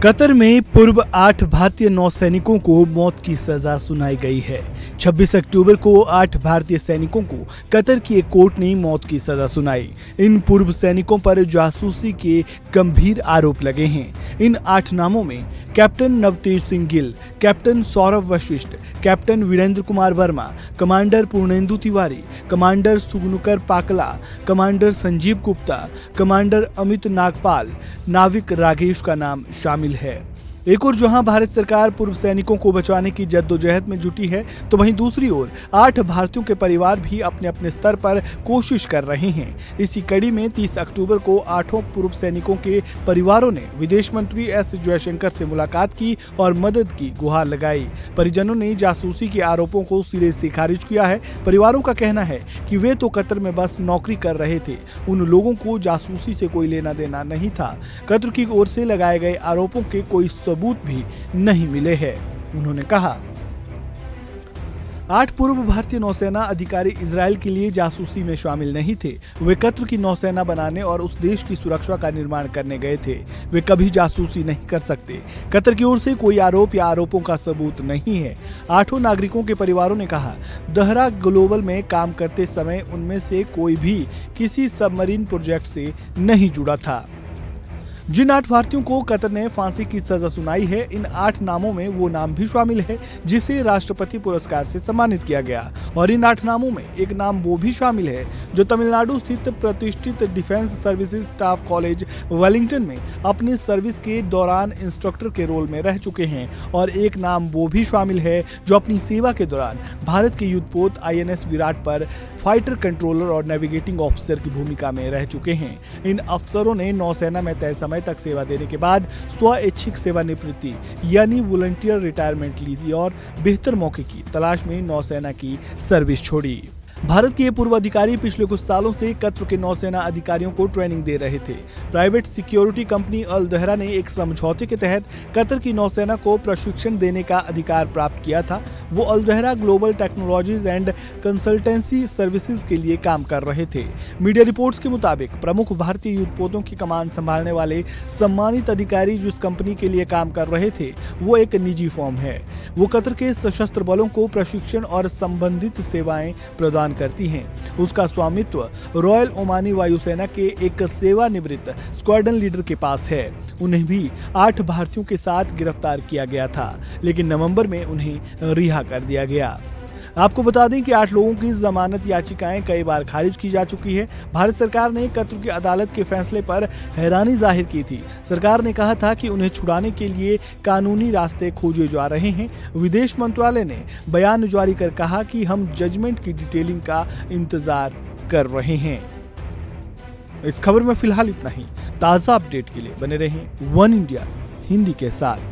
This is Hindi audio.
कतर में पूर्व 8 भारतीय नौसैनिकों को मौत की सजा सुनाई गई है। 26 अक्टूबर को 8 भारतीय सैनिकों को कतर की एक कोर्ट ने मौत की सजा सुनाई। इन पूर्व सैनिकों पर जासूसी के गंभीर आरोप लगे हैं। इन 8 नामों में captain Navtej Singh Gill, captain Saurabh Vashisht, captain Virendra Kumar Verma, commander Purnendu Tiwari, commander Sugunakar Pakala, commander Sanjeev Gupta, commander Amit Nagpal, नाविक रागेश का नाम शामिल है। एक और जहां भारत सरकार पूर्व सैनिकों को बचाने की जद्दोजहद में जुटी है, तो वहीं दूसरी ओर 8 भारतीयों के परिवार भी अपने अपने स्तर पर कोशिश कर रहे हैं। इसी कड़ी में 30 अक्टूबर को 8 पूर्व सैनिकों के परिवारों ने विदेश मंत्री एस जयशंकर से मुलाकात की और मदद की गुहार लगाई। परिजनों ने जासूसी के आरोपों को सिरे से खारिज किया है। परिवारों का कहना है कि वे तो कतर में बस नौकरी कर रहे थे, उन लोगों को जासूसी से कोई लेना देना नहीं था। कतर की ओर से लगाए गए आरोपों के कोई सबूत भी नहीं मिले हैं। उन्होंने कहा, 8 पूर्व भारतीय नौसेना अधिकारी इजराइल के लिए जासूसी में शामिल नहीं थे। वे कतर की नौसेना बनाने और उस देश की सुरक्षा का निर्माण करने गए थे। वे कभी जासूसी नहीं कर सकते। कतर की ओर से कोई आरोप या आरोपों का सबूत नहीं है। 8 नागरिकों के परिवारों ने कहा, दहरा ग्लोबल में काम करते समय उनमें से कोई भी किसी सबमरीन प्रोजेक्ट से नहीं जुड़ा था। जिन 8 भारतीयों को कतर ने फांसी की सजा सुनाई है, इन 8 नामों में वो नाम भी शामिल है जिसे राष्ट्रपति पुरस्कार से सम्मानित किया गया, और इन 8 नामों में एक नाम वो भी शामिल है जो तमिलनाडु स्थित प्रतिष्ठित defence services staff college Wellington में अपनी सर्विस के दौरान इंस्ट्रक्टर के रोल में रह चुके हैं, और एक नाम वो भी शामिल है जो अपनी सेवा के दौरान भारत के युद्धपोत INS विराट पर फाइटर कंट्रोलर और नेविगेटिंग ऑफिसर की भूमिका में रह चुके हैं। इन अफसरों ने नौसेना में तय समय तक सेवा देने के बाद स्वैच्छिक सेवानिवृत्ति यानी वॉलंटियर रिटायरमेंट ली और बेहतर मौके की तलाश में नौसेना की सर्विस छोड़ी। भारत के पूर्व अधिकारी पिछले कुछ सालों से कतर के नौसेना अधिकारियों को ट्रेनिंग दे रहे थे। प्राइवेट सिक्योरिटी कंपनी अल दहरा ने एक समझौते के तहत कतर की नौसेना को प्रशिक्षण देने का अधिकार प्राप्त किया था। वो Al Dahra global technologies and consultancy services के लिए काम कर रहे थे। मीडिया रिपोर्ट्स के मुताबिक प्रमुख भारतीय युद्धपोतों की कमान संभालने वाले सम्मानित अधिकारी जिस कंपनी के लिए काम कर रहे थे, वो एक निजी फर्म है। वो कतर के सशस्त्र बलों को प्रशिक्षण और संबंधित सेवाएं प्रदान करती हैं। उसका स्वामित्व रॉयल ओमानी वायुसेना के एक सेवानिवृत्त स्क्वाड्रन लीडर के पास है। उन्हें भी 8 भारतीयों के साथ गिरफ्तार किया गया था, लेकिन नवंबर में उन्हें रिहा कर दिया गया। आपको बता दें कि 8 लोगों की जमानत याचिकाएं कई बार खारिज की जा चुकी है। भारत सरकार ने कतर की अदालत के फैसले पर हैरानी जाहिर की थी। सरकार ने कहा था कि उन्हें छुड़ाने के लिए कानूनी रास्ते खोजे जा रहे हैं। विदेश मंत्रालय ने बयान जारी कर कहा कि हम जजमेंट की डिटेलिंग का इंतजार कर रहे हैं। इस खबर में फिलहाल इतना ही। ताज़ा अपडेट के लिए बने रहें वन इंडिया हिंदी के साथ।